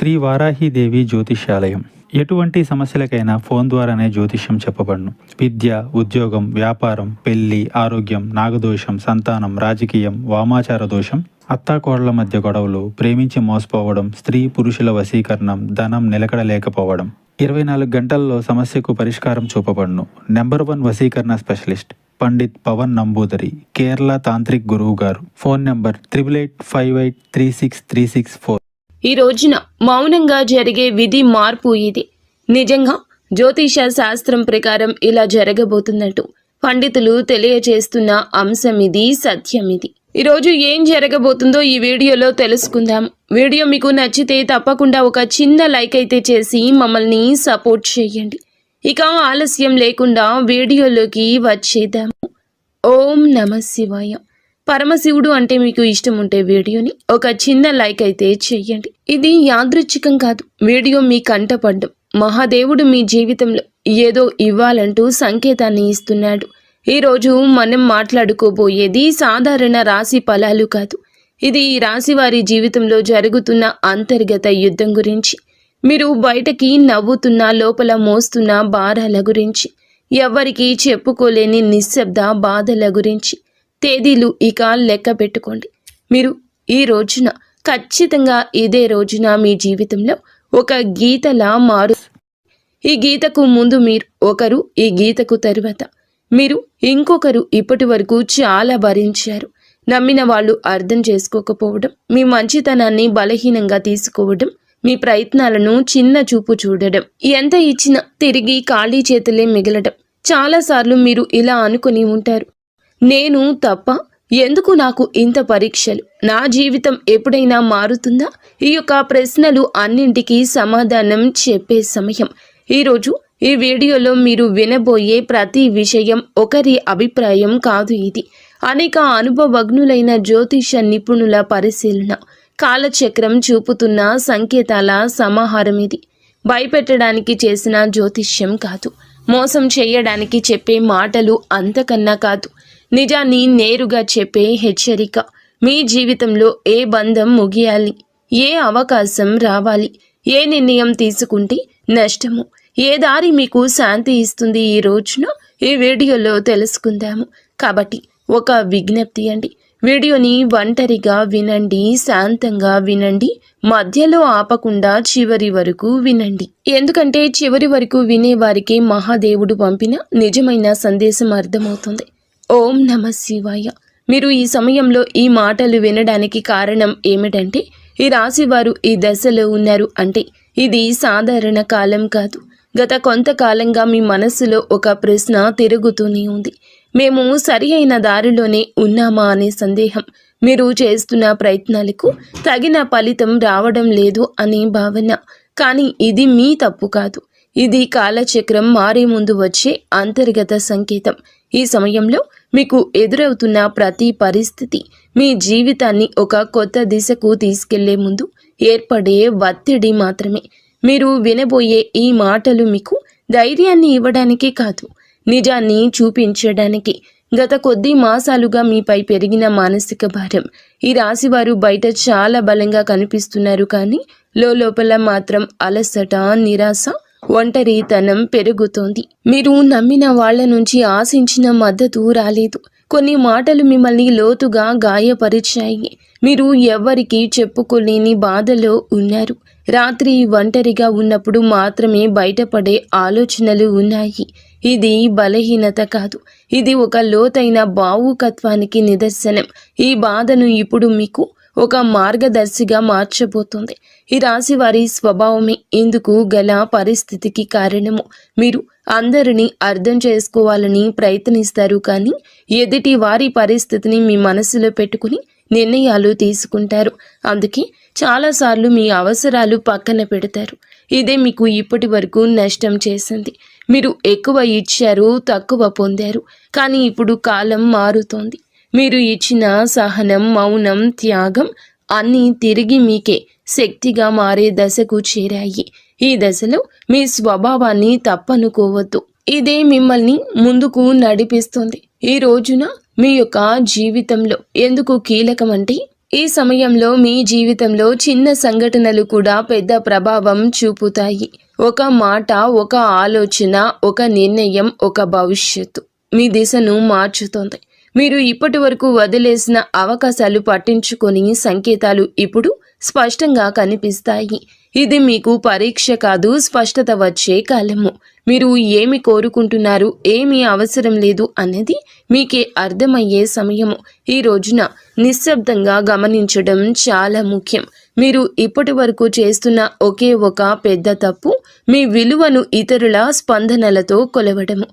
శ్రీ వారాహిదేవి జ్యోతిష్యాలయం. ఎటువంటి సమస్యలకైనా ఫోన్ ద్వారానే జ్యోతిష్యం చెప్పబడును. విద్య, ఉద్యోగం, వ్యాపారం, పెళ్లి, ఆరోగ్యం, నాగదోషం, సంతానం, రాజకీయం, వామాచార దోషం, అత్తాకోడల మధ్య గొడవలు, ప్రేమించి మోసపోవడం, స్త్రీ పురుషుల వశీకరణం, ధనం నిలకడలేకపోవడం, 24 గంటల్లో సమస్యకు పరిష్కారం చూపబడును. నెంబర్ 1 వశీకరణ స్పెషలిస్ట్ పండిత్ పవన్ నంబూదరి, కేరళ తాంత్రిక్ గురువు గారు. Phone number 8858363634. ఈ రోజున మౌనంగా జరిగే విధి మార్పు ఇది. నిజంగా జ్యోతిష శాస్త్రం ప్రకారం ఇలా జరగబోతున్నట్టు పండితులు తెలియజేస్తున్న అంశం ఇది, సత్యం ఇది. ఈరోజు ఏం జరగబోతుందో ఈ వీడియోలో తెలుసుకుందాం. వీడియో మీకు నచ్చితే తప్పకుండా ఒక చిన్న లైక్ అయితే చేసి మమ్మల్ని సపోర్ట్ చేయండి. ఇక ఆలస్యం లేకుండా వీడియోలోకి వచ్చేద్దాము. ఓం నమ శివాయ. పరమశివుడు అంటే మీకు ఇష్టం ఉంటే వీడియోని ఒక చిన్న లైక్ అయితే చెయ్యండి. ఇది యాదృచ్ఛికం కాదు, వీడియో మీ కంటపడ్డం. మహాదేవుడు మీ జీవితంలో ఏదో ఇవ్వాలంటూ సంకేతాన్ని ఇస్తున్నాడు. ఈరోజు మనం మాట్లాడుకోబోయేది సాధారణ రాశి ఫలాలు కాదు. ఇది ఈ రాశి వారి జీవితంలో జరుగుతున్న అంతర్గత యుద్ధం గురించి, మీరు బయటకి నవ్వుతున్న లోపల మోస్తున్న భారాల గురించి, ఎవ్వరికీ చెప్పుకోలేని నిశ్శబ్ద బాధల గురించి. తేదీలు ఇక లెక్క పెట్టుకోండి. మీరు ఈ రోజున ఖచ్చితంగా ఇదే రోజున మీ జీవితంలో ఒక గీతలా మారు. ఈ గీతకు ముందు మీరు ఒకరు, ఈ గీతకు తరువాత మీరు ఇంకొకరు. ఇప్పటి వరకు చాలా భరించారు. నమ్మిన వాళ్ళు అర్థం చేసుకోకపోవడం, మీ మంచితనాన్ని బలహీనంగా తీసుకోవడం, మీ ప్రయత్నాలను చిన్న చూపు చూడడం, ఎంత ఇచ్చినా తిరిగి ఖాళీ చేతులే మిగలడం. చాలాసార్లు మీరు ఇలా అనుకుని ఉంటారు, నేను తప్ప, ఎందుకు నాకు ఇంత పరీక్షలు, నా జీవితం ఎప్పుడైనా మారుతుందా? ఈ యొక్క ప్రశ్నలు అన్నింటికీ సమాధానం చెప్పే సమయం. ఈరోజు ఈ వీడియోలో మీరు వినబోయే ప్రతి విషయం ఒకరి అభిప్రాయం కాదు. ఇది అనేక అనుభవజ్ఞులైన జ్యోతిష నిపుణుల పరిశీలన, కాలచక్రం చూపుతున్న సంకేతాల సమాహారం. ఇది భయపెట్టడానికి చేసిన జ్యోతిష్యం కాదు, మోసం చేయడానికి చెప్పే మాటలు అంతకన్నా కాదు, నిజాన్ని నేరుగా చెప్పే హెచ్చరిక. మీ జీవితంలో ఏ బంధం ముగియాలి, ఏ అవకాశం రావాలి, ఏ నిర్ణయం తీసుకుంటే నష్టము, ఏ దారి మీకు శాంతి ఇస్తుంది, ఈ రోజున ఈ వీడియోలో తెలుసుకుందాము. కాబట్టి ఒక విజ్ఞప్తి అండి, వీడియోని ఒంటరిగా వినండి, శాంతంగా వినండి, మధ్యలో ఆపకుండా చివరి వరకు వినండి. ఎందుకంటే చివరి వరకు వినే వారికి మహాదేవుడు పంపిన నిజమైన సందేశం అర్థమవుతుంది. ఓం నమ శివాయ. మీరు ఈ సమయంలో ఈ మాటలు వినడానికి కారణం ఏమిటంటే, ఈ రాశి వారు ఈ దశలో ఉన్నారు అంటే ఇది సాధారణ కాలం కాదు. గత కొంతకాలంగా మీ మనస్సులో ఒక ప్రశ్న తిరుగుతూనే ఉంది. మేము సరి అయిన దారిలోనే ఉన్నామా అనే సందేహం, మీరు చేస్తున్న ప్రయత్నాలకు తగిన ఫలితం రావడం లేదు అనే భావన. కానీ ఇది మీ తప్పు కాదు, ఇది కాలచక్రం మారే ముందు వచ్చే అంతర్గత సంకేతం. ఈ సమయంలో మీకు ఎదురవుతున్న ప్రతి పరిస్థితి మీ జీవితాన్ని ఒక కొత్త దిశకు తీసుకెళ్లే ముందు ఏర్పడే ఒత్తిడి మాత్రమే. మీరు వినబోయే ఈ మాటలు మీకు ధైర్యాన్ని ఇవ్వడానికి కాదు, నిజాన్ని చూపించడానికి. గత కొద్ది మాసాలుగా మీపై పెరిగిన మానసిక భారం. ఈ రాశివారు బయట చాలా బలంగా కనిపిస్తున్నారు, కానీ లోపల మాత్రం అలసట, నిరాశ, ఒంటరితనం పెరుగుతోంది. మీరు నమ్మిన వాళ్ల నుంచి ఆశించిన మద్దతు రాలేదు. కొన్ని మాటలు మిమ్మల్ని లోతుగా గాయపరిచాయి. మీరు ఎవ్వరికీ చెప్పుకోలేని బాధలో ఉన్నారు. రాత్రి ఒంటరిగా ఉన్నప్పుడు మాత్రమే బయటపడే ఆలోచనలు ఉన్నాయి. ఇది బలహీనత కాదు, ఇది ఒక లోతైన భావుకత్వానికి నిదర్శనం. ఈ బాధను ఇప్పుడు మీకు ఒక మార్గదర్శిగా మార్చబోతుంది. ఈ రాశి వారి స్వభావమే ఇందుకు గల పరిస్థితికి కారణము. మీరు అందరినీ అర్థం చేసుకోవాలని ప్రయత్నిస్తారు, కానీ ఎదుటి వారి పరిస్థితిని మీ మనసులో పెట్టుకుని నిర్ణయాలు తీసుకుంటారు. అందుకే చాలాసార్లు మీ అవసరాలు పక్కన పెడతారు. ఇదే మీకు ఇప్పటి వరకు నష్టం చేసింది. మీరు ఎక్కువ ఇచ్చారు, తక్కువ పొందారు. కానీ ఇప్పుడు కాలం మారుతోంది. మీరు ఇచ్చిన సహనం, మౌనం, త్యాగం అన్నీ తిరిగి మీకే శక్తిగా మారే దశకు చేరాయి. ఈ దశలో మీ స్వభావాన్ని తప్పనుకోవద్దు. ఇదే మిమ్మల్ని ముందుకు నడిపిస్తుంది. ఈ రోజున మీ యొక్క జీవితంలో ఎందుకు కీలకమంటే, ఈ సమయంలో మీ జీవితంలో చిన్న సంఘటనలు కూడా పెద్ద ప్రభావం చూపుతాయి. ఒక మాట, ఒక ఆలోచన, ఒక నిర్ణయం, ఒక భవిష్యత్తు మీ దిశను మార్చుతుంది. మీరు ఇప్పటి వరకు వదిలేసిన అవకాశాలు పట్టించుకొని సంకేతాలు ఇప్పుడు స్పష్టంగా కనిపిస్తాయి. ఇది మీకు పరీక్ష కాదు, స్పష్టత వచ్చే కాలము. మీరు ఏమి కోరుకుంటున్నారు, ఏమీ అవసరం లేదు అనేది మీకే అర్థమయ్యే సమయము. ఈ రోజున నిశ్శబ్దంగా గమనించడం చాలా ముఖ్యం. మీరు ఇప్పటి వరకు చేస్తున్న ఒకే ఒక పెద్ద తప్పు మీ విలువను ఇతరుల స్పందనలతో కొలవడము.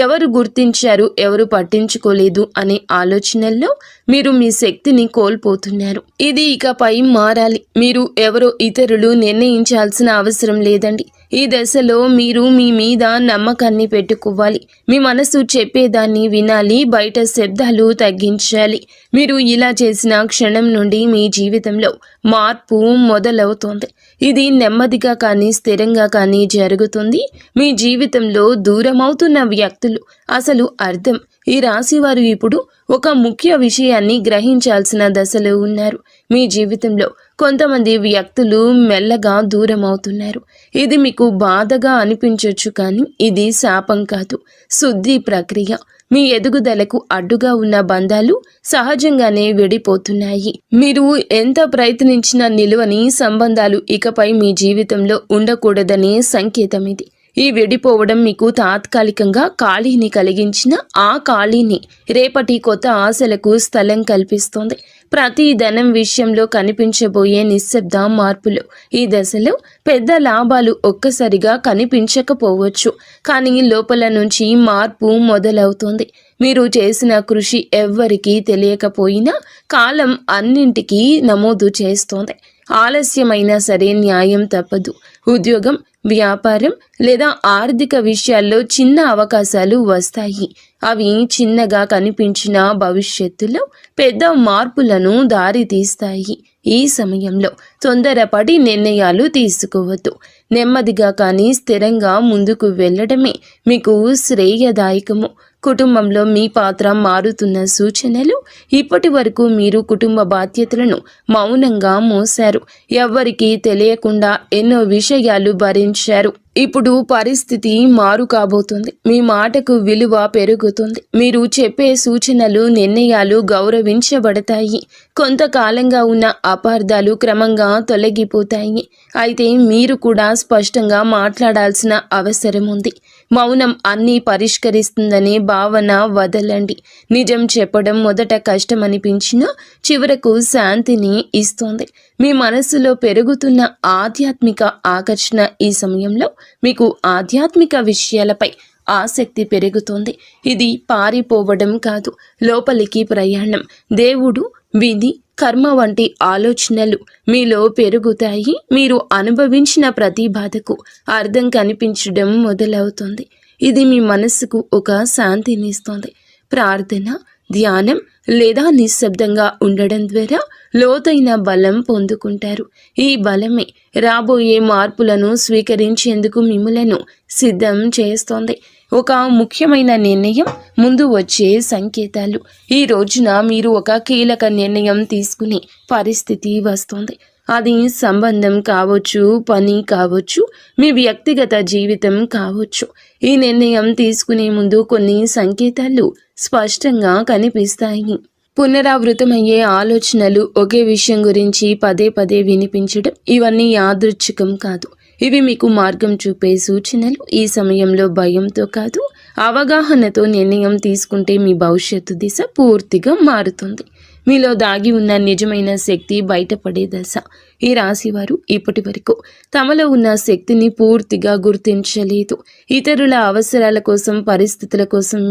ఎవరు గుర్తించారు, ఎవరు పట్టించుకోలేదు అనే ఆలోచనల్లో మీరు మీ శక్తిని కోల్పోతున్నారు. ఇది ఇకపై మారాలి. మీరు ఎవరో ఇతరులు నిర్ణయించాల్సిన అవసరం లేదండి. ఈ దశలో మీరు మీ మీద నమ్మకాన్ని పెట్టుకోవాలి. మీ మనసు చెప్పేదాన్ని వినాలి, బయట శబ్దాలు తగ్గించాలి. మీరు ఇలా చేసిన క్షణం నుండి మీ జీవితంలో మార్పు మొదలవుతోంది. ఇది నెమ్మదిగా కానీ స్థిరంగా కానీ జరుగుతుంది. మీ జీవితంలో దూరమవుతున్న వ్యక్తులు అసలు అర్థం. ఈ రాశివారు ఇప్పుడు ఒక ముఖ్య విషయాన్ని గ్రహించాల్సిన దశలో ఉన్నారు. మీ జీవితంలో కొంతమంది వ్యక్తులు మెల్లగా దూరం అవుతున్నారు. ఇది మీకు బాధగా అనిపించవచ్చు, కానీ ఇది శాపం కాదు, శుద్ధి ప్రక్రియ. మీ ఎదుగుదలకు అడ్డుగా ఉన్న బంధాలు సహజంగానే విడిపోతున్నాయి. మీరు ఎంత ప్రయత్నించినా నిలువని సంబంధాలు ఇకపై మీ జీవితంలో ఉండకూడదనే సంకేతం ఇది. ఈ విడిపోవడం మీకు తాత్కాలికంగా ఖాళీని కలిగించిన ఆ ఖాళీని రేపటి కొత్త ఆశలకు స్థలం కల్పిస్తోంది. ప్రతి ధనం విషయంలో కనిపించబోయే నిశ్శబ్ద మార్పులు. ఈ దశలో పెద్ద లాభాలు ఒక్కసారిగా కనిపించకపోవచ్చు, కానీ లోపల నుంచి మార్పు మొదలవుతోంది. మీరు చేసిన కృషి ఎవ్వరికీ తెలియకపోయినా కాలం అన్నింటికీ నమోదు చేస్తోంది. ఆలస్యమైనా సరే న్యాయం తప్పదు. ఉద్యోగం, వ్యాపారం లేదా ఆర్థిక విషయాల్లో చిన్న అవకాశాలు వస్తాయి. అవి చిన్నగా కనిపించిన భవిష్యత్తులో పెద్ద మార్పులను దారి తీస్తాయి. ఈ సమయంలో తొందరపడి నిర్ణయాలు తీసుకోవద్దు. నెమ్మదిగా కానీ స్థిరంగా ముందుకు వెళ్ళడమే మీకు శ్రేయదాయకము. కుటుంబంలో మీ పాత్ర మారుతున్న సూచనలు. ఇప్పటి వరకు మీరు కుటుంబ బాధ్యతలను మౌనంగా మోశారు. ఎవ్వరికీ తెలియకుండా ఎన్నో విషయాలు భరించారు. ఇప్పుడు పరిస్థితి మారు కాబోతుంది. మీ మాటకు విలువ పెరుగుతుంది. మీరు చెప్పే సూచనలు, నిర్ణయాలు గౌరవించబడతాయి. కొంతకాలంగా ఉన్న అపార్థాలు క్రమంగా తొలగిపోతాయి. అయితే మీరు కూడా స్పష్టంగా మాట్లాడాల్సిన అవసరం ఉంది. మౌనం అన్నీ పరిష్కరిస్తుందనే భావన వదలండి. నిజం చెప్పడం మొదట కష్టమనిపించినా చివరకు శాంతిని ఇస్తుంది. మీ మనస్సులో పెరుగుతున్న ఆధ్యాత్మిక ఆకర్షణ. ఈ సమయంలో మీకు ఆధ్యాత్మిక విషయాలపై ఆసక్తి పెరుగుతుంది. ఇది పారిపోవడం కాదు, లోపలికి ప్రయాణం. దేవుడు, విధి, కర్మ వంటి ఆలోచనలు మీలో పెరుగుతాయి. మీరు అనుభవించిన ప్రతి బాధకు అర్థం కనిపించడం మొదలవుతుంది. ఇది మీ మనస్సుకు ఒక శాంతినిస్తుంది. ప్రార్థన, ధ్యానం లేదా నిశ్శబ్దంగా ఉండడం ద్వారా లోతైన బలం పొందుకుంటారు. ఈ బలమే రాబోయే మార్పులను స్వీకరించేందుకు మిమ్మలను సిద్ధం చేస్తోంది. ఒక ముఖ్యమైన నిర్ణయం, ముందు వచ్చే సంకేతాలు. ఈ రోజున మీరు ఒక కీలక నిర్ణయం తీసుకునే పరిస్థితి వస్తుంది. అది సంబంధం కావచ్చు, పని కావచ్చు, మీ వ్యక్తిగత జీవితం కావచ్చు. ఈ నిర్ణయం తీసుకునే ముందు కొన్ని సంకేతాలు స్పష్టంగా కనిపిస్తాయి. పునరావృతమయ్యే ఆలోచనలు, ఒకే విషయం గురించి పదే పదే వినిపించడం, ఇవన్నీ యాదృచ్ఛికం కాదు. ఇవి మీకు మార్గం చూపే సూచనలు. ఈ సమయంలో భయంతో కాదు, అవగాహనతో నిర్ణయం తీసుకుంటే మీ భవిష్యత్తు దిశ పూర్తిగా మారుతుంది. మీలో దాగి ఉన్న నిజమైన శక్తి బయటపడే దశ. ఈ రాశివారు ఇప్పటి వరకు తమలో ఉన్న శక్తిని పూర్తిగా గుర్తించలేదు. ఇతరుల అవసరాల కోసం, పరిస్థితుల కోసం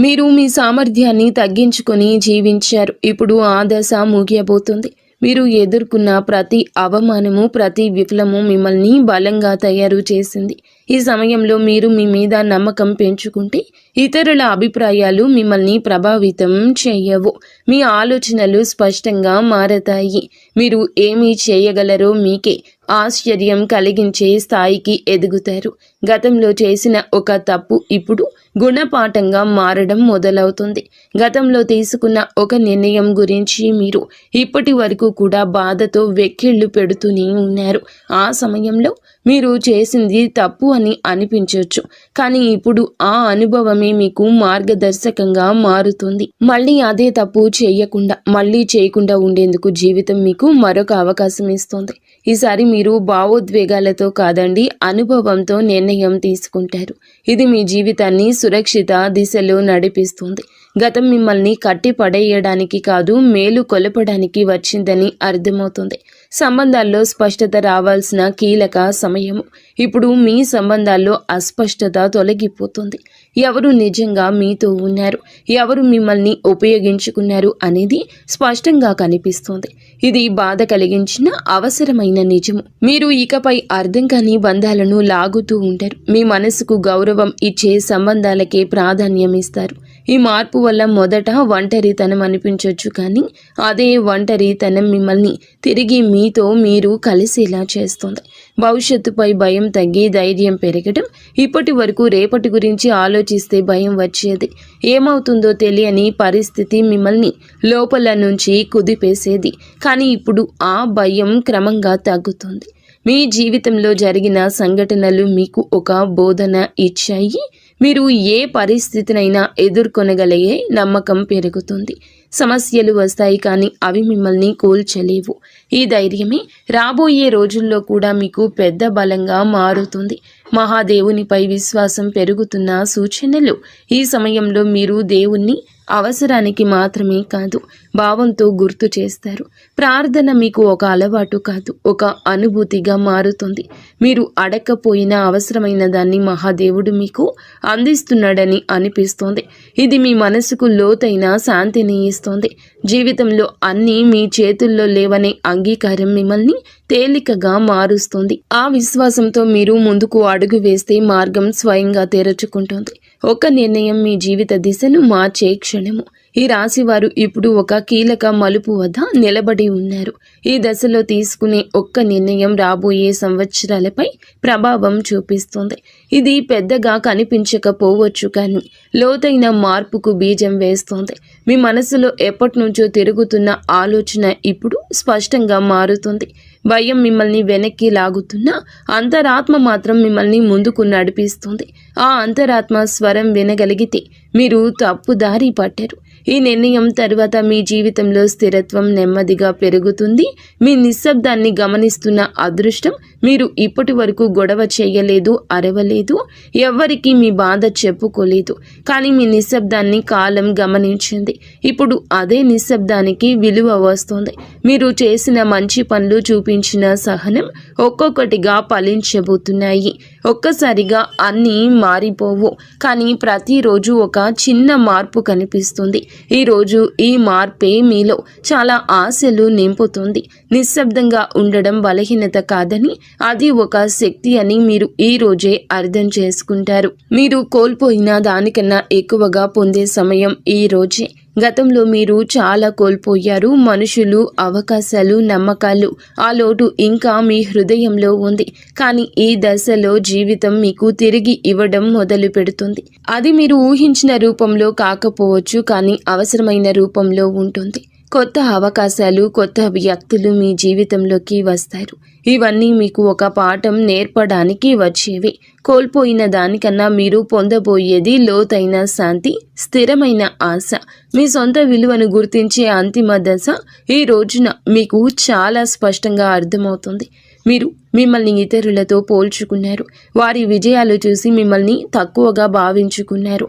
మీరు మీ సామర్థ్యాన్ని తగ్గించుకొని జీవించారు. ఇప్పుడు ఆ దశ ముగియబోతుంది. మీరు ఎదుర్కొన్న ప్రతి అవమానము, ప్రతి విఫలము మిమ్మల్ని బలంగా తయారు చేసింది. ఈ సమయంలో మీరు మీ మీద నమ్మకం పెంచుకుంటే ఇతరుల అభిప్రాయాలు మిమ్మల్ని ప్రభావితం చేయవు. మీ ఆలోచనలు స్పష్టంగా మారతాయి. మీరు ఏమి చేయగలరో మీకే ఆశ్చర్యం కలిగించే స్థాయికి ఎదుగుతారు. గతంలో చేసిన ఒక తప్పు ఇప్పుడు గుణపాఠంగా మారడం మొదలవుతుంది. గతంలో తీసుకున్న ఒక నిర్ణయం గురించి మీరు ఇప్పటి వరకు కూడా బాధతో వెక్కిళ్ళు పెడుతూనే ఉన్నారు. ఆ సమయంలో మీరు చేసింది తప్పు అని అనిపించవచ్చు, కానీ ఇప్పుడు ఆ అనుభవమే మీకు మార్గదర్శకంగా మారుతుంది. మళ్ళీ అదే తప్పు చేయకుండా ఉండేందుకు జీవితం మీకు మరొక అవకాశం ఇస్తుంది. ఈసారి మీరు భావోద్వేగాలతో కాదండి, అనుభవంతో నిర్ణయం తీసుకుంటారు. ఇది మీ జీవితాన్ని సురక్షిత దిశలో నడిపిస్తుంది. గతం మిమ్మల్ని కట్టి పడేయడానికి కాదు, మేలు కొలపడానికి వచ్చిందని అర్థమవుతుంది. సంబంధాల్లో స్పష్టత రావాల్సిన కీలక సమయము. ఇప్పుడు మీ సంబంధాల్లో అస్పష్టత తొలగిపోతుంది. ఎవరు నిజంగా మీతో ఉన్నారు, ఎవరు మిమ్మల్ని ఉపయోగించుకున్నారు అనేది స్పష్టంగా కనిపిస్తుంది. ఇది బాధ కలిగించిన అవసరమైన నిజము. మీరు ఇకపై అర్థం కాని బంధాలను లాగుతూ ఉంటారు. మీ మనసుకు గౌరవం ఇచ్చే సంబంధాలకే ప్రాధాన్యం ఇస్తారు. ఈ మార్పు వల్ల మొదట ఒంటరితనం అనిపించవచ్చు, కానీ అదే ఒంటరితనం మిమ్మల్ని తిరిగి మీతో మీరు కలిసేలా చేస్తుంది. భవిష్యత్తుపై భయం తగ్గి ధైర్యం పెరగడం. ఇప్పటి వరకు రేపటి గురించి ఆలోచిస్తే భయం వచ్చేది. ఏమవుతుందో తెలియని పరిస్థితి మిమ్మల్ని లోపల నుంచి కుదిపేసేది. కానీ ఇప్పుడు ఆ భయం క్రమంగా తగ్గుతుంది. మీ జీవితంలో జరిగిన సంఘటనలు మీకు ఒక బోధన ఇచ్చాయి. మీరు ఏ పరిస్థితినైనా ఎదుర్కొనగలిగే నమ్మకం పెరుగుతుంది. సమస్యలు వస్తాయి, కానీ అవి మిమ్మల్ని కూల్చలేవు. ఈ ధైర్యమే రాబోయే రోజుల్లో కూడా మీకు పెద్ద బలంగా మారుతుంది. మహాదేవునిపై విశ్వాసం పెరుగుతున్న సూచనలు. ఈ సమయంలో మీరు దేవుణ్ణి అవసరానికి మాత్రమే కాదు, భావంతో గుర్తు చేస్తారు. ప్రార్థన మీకు ఒక అలవాటు కాదు, ఒక అనుభూతిగా మారుతుంది. మీరు అడగకపోయినా అవసరమైన దాన్ని మహాదేవుడు మీకు అందిస్తున్నాడని అనిపిస్తోంది. ఇది మీ మనసుకు లోతైన శాంతిని ఇస్తోంది. జీవితంలో అన్నీ మీ చేతుల్లో లేవనే అంగీకారం మిమ్మల్ని తేలికగా మారుస్తుంది. ఆ విశ్వాసంతో మీరు ముందుకు అడుగు వేస్తే మార్గం స్వయంగా తెరుచుకుంటుంది. ఒక నిర్ణయం మీ జీవిత దిశను మార్చే క్షణము. ఈ రాశి వారు ఇప్పుడు ఒక కీలక మలుపు వద్ద నిలబడి ఉన్నారు. ఈ దశలో తీసుకునే ఒక్క నిర్ణయం రాబోయే సంవత్సరాలపై ప్రభావం చూపిస్తుంది. ఇది పెద్దగా కనిపించకపోవచ్చు, కానీ లోతైన మార్పుకు బీజం వేస్తోంది. మీ మనసులో ఎప్పటి నుంచో తిరుగుతున్న ఆలోచన ఇప్పుడు స్పష్టంగా మారుతుంది. భయం మిమ్మల్ని వెనక్కి లాగుతున్నా అంతరాత్మ మాత్రం మిమ్మల్ని ముందుకు నడిపిస్తుంది. ఆ అంతరాత్మ స్వరం వినగలిగితే మీరు తప్పుదారి పట్టారు. ఈ నిర్ణయం తర్వాత మీ జీవితంలో స్థిరత్వం నెమ్మదిగా పెరుగుతుంది. మీ నిశ్శబ్దాన్ని గమనిస్తున్న అదృష్టం. మీరు ఇప్పటి వరకు గొడవ చేయలేదు, అరవలేదు, ఎవ్వరికీ మీ బాధ చెప్పుకోలేదు, కానీ మీ నిశ్శబ్దాన్ని కాలం గమనించింది. ఇప్పుడు అదే నిశ్శబ్దానికి విలువ వస్తుంది. మీరు చేసిన మంచి పనులు, చూపించిన సహనం ఒక్కొక్కటిగా ఫలించబోతున్నాయి. ఒక్కసారిగా అన్నీ మారిపోవు, కానీ ప్రతిరోజు ఒక చిన్న మార్పు కనిపిస్తుంది. ఈరోజు ఈ మార్పే మీలో చాలా ఆశలు నింపుతుంది. నిశ్శబ్దంగా ఉండడం బలహీనత కాదని, అది ఒక శక్తి అని మీరు ఈ రోజే అర్థం చేసుకుంటారు. మీరు కోల్పోయిన దానికన్నా ఎక్కువగా పొందే సమయం ఈ రోజే. గతంలో మీరు చాలా కోల్పోయారు. మనుషులు, అవకాశాలు, నమ్మకాలు. ఆ లోటు ఇంకా మీ హృదయంలో ఉంది. కానీ ఈ దశలో జీవితం మీకు తిరిగి ఇవ్వడం మొదలు పెడుతుంది. అది మీరు ఊహించిన రూపంలో కాకపోవచ్చు, కానీ అవసరమైన రూపంలో ఉంటుంది. కొత్త అవకాశాలు, కొత్త వ్యక్తులు మీ జీవితంలోకి వస్తారు. ఇవన్నీ మీకు ఒక పాఠం నేర్పడానికి వచ్చేవి. కోల్పోయిన దానికన్నా మీరు పొందబోయేది లోతైన శాంతి, స్థిరమైన ఆశ. మీ సొంత విలువను గుర్తించే అంతిమ దశ ఈ రోజున మీకు చాలా స్పష్టంగా అర్థమవుతుంది. మీరు మిమ్మల్ని ఇతరులతో పోల్చుకున్నారు. వారి విజయాలు చూసి మిమ్మల్ని తక్కువగా భావించుకున్నారు.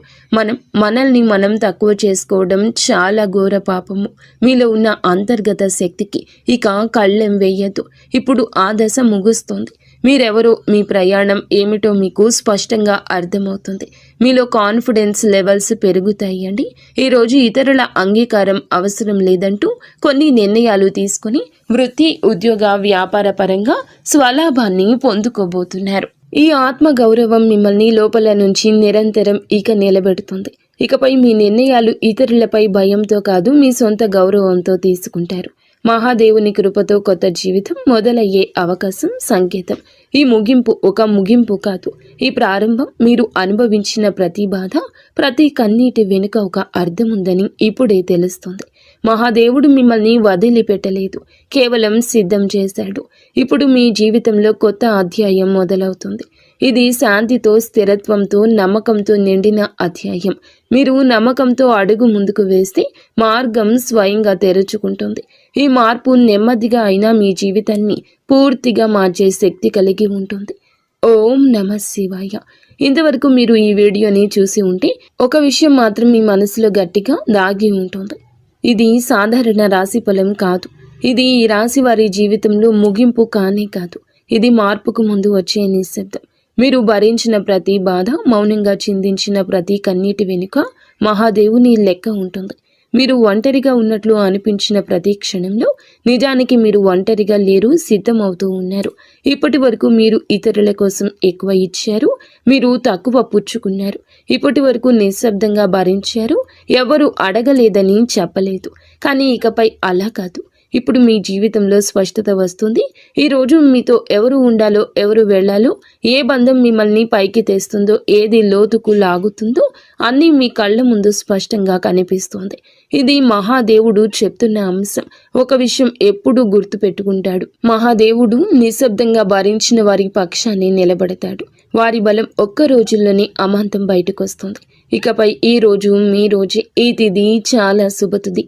మనల్ని మనం తక్కువ చేసుకోవడం చాలా ఘోర పాపము. మీలో ఉన్న అంతర్గత శక్తికి ఇక కళ్ళెం వేయద్దు. ఇప్పుడు ఆ దశ ముగుస్తుంది. మీరెవరో, మీ ప్రయాణం ఏమిటో మీకు స్పష్టంగా అర్థమవుతుంది. మీలో కాన్ఫిడెన్స్ లెవెల్స్ పెరుగుతాయండి. ఈరోజు ఇతరుల అంగీకారం అవసరం లేదంటూ కొన్ని నిర్ణయాలు తీసుకొని వృత్తి, ఉద్యోగ, వ్యాపార పరంగా స్వలాభాన్ని పొందుకోబోతున్నారు. ఈ ఆత్మ గౌరవం మిమ్మల్ని లోపల నుంచి నిరంతరం ఇక నిలబెడుతుంది. ఇకపై మీ నిర్ణయాలు ఇతరులపై భయంతో కాదు, మీ సొంత గౌరవంతో తీసుకుంటారు. మహాదేవుని కృపతో కొత్త జీవితం మొదలయ్యే అవకాశం సంకేతం. ఈ ముగింపు ఒక ముగింపు కాదు, ఈ ప్రారంభం. మీరు అనుభవించిన ప్రతి బాధ, ప్రతి కన్నీటి వెనుక ఒక అర్థం ఉందని ఇప్పుడే తెలుస్తుంది. మహాదేవుడు మిమ్మల్ని వదిలిపెట్టలేదు, కేవలం సిద్ధం చేశాడు. ఇప్పుడు మీ జీవితంలో కొత్త అధ్యాయం మొదలవుతుంది. ఇది శాంతితో, స్థిరత్వంతో, నమ్మకంతో నిండిన అధ్యాయం. మీరు నమ్మకంతో అడుగు ముందుకు వేస్తే మార్గం స్వయంగా తెరుచుకుంటుంది. ఈ మార్పు నెమ్మదిగా అయినా మీ జీవితాన్ని పూర్తిగా మార్చే శక్తి కలిగి ఉంటుంది. ఓం నమః శివాయ. ఇంతవరకు మీరు ఈ వీడియోని చూసి ఉంటే ఒక విషయం మాత్రం మీ మనసులో గట్టిగా దాగి ఉంటుంది. ఇది సాధారణ రాశి ఫలం కాదు. ఇది ఈ రాశి వారి జీవితంలో ముగింపు కానే కాదు. ఇది మార్పుకు ముందు వచ్చే నిశ్శబ్దం. మీరు భరించిన ప్రతి బాధ, మౌనంగా చిందించిన ప్రతి కన్నీటి వెనుక మహాదేవుని లెక్క ఉంటుంది. మీరు ఒంటరిగా ఉన్నట్లు అనిపించిన ప్రతి క్షణంలో నిజానికి మీరు ఒంటరిగా లేరు, సిద్ధమవుతూ ఉన్నారు. ఇప్పటి వరకు మీరు ఇతరుల కోసం ఎక్కువ ఇచ్చారు, మీరు తక్కువ పుచ్చుకున్నారు. ఇప్పటి వరకు నిశ్శబ్దంగా భరించారు, ఎవరు అడగలేదని చెప్పలేదు. కానీ ఇకపై అలా కాదు. ఇప్పుడు మీ జీవితంలో స్పష్టత వస్తుంది. ఈరోజు మీతో ఎవరు ఉండాలో, ఎవరు వెళ్ళాలో, ఏ బంధం మిమ్మల్ని పైకి తెస్తుందో, ఏది లోతుకు లాగుతుందో అన్నీ మీ కళ్ళ ముందు స్పష్టంగా కనిపిస్తోంది. ఇది మహాదేవుడు చెప్తున్న అంశం. ఒక విషయం ఎప్పుడూ గుర్తుపెట్టుకుంటాడు. మహాదేవుడు నిశ్శబ్దంగా భరించిన వారి పక్షాన్ని నిలబడతాడు. వారి బలం ఒక్క రోజుల్లోనే అమాంతం బయటకు వస్తుంది. ఇకపై ఈ రోజు మీ రోజే. ఈ తిథి చాలా శుభతిథి.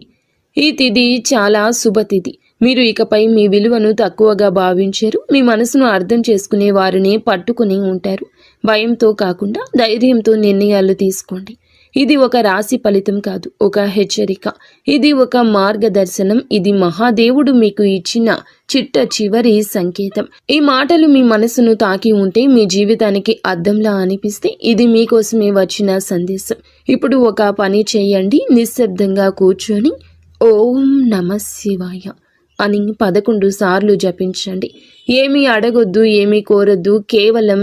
ఈ తిథి చాలా శుభతిథి. మీరు ఇకపై మీ విలువను తక్కువగా భావించారు. మీ మనసును అర్థం చేసుకునే వారిని పట్టుకుని ఉంటారు. భయంతో కాకుండా ధైర్యంతో నిర్ణయాలు తీసుకోండి. ఇది ఒక రాశి ఫలితం కాదు, ఒక హెచ్చరిక. ఇది ఒక మార్గదర్శనం. ఇది మహాదేవుడు మీకు ఇచ్చిన చిట్ట చివరి సంకేతం. ఈ మాటలు మీ మనసును తాకి ఉంటే, మీ జీవితానికి అద్దంలా అనిపిస్తే, ఇది మీకోసమే వచ్చిన సందేశం. ఇప్పుడు ఒక పని చేయండి. నిశ్శబ్దంగా కూర్చొని ఓం నమః శివాయ అని 11 సార్లు జపించండి. ఏమీ అడగొద్దు, ఏమీ కోరొద్దు, కేవలం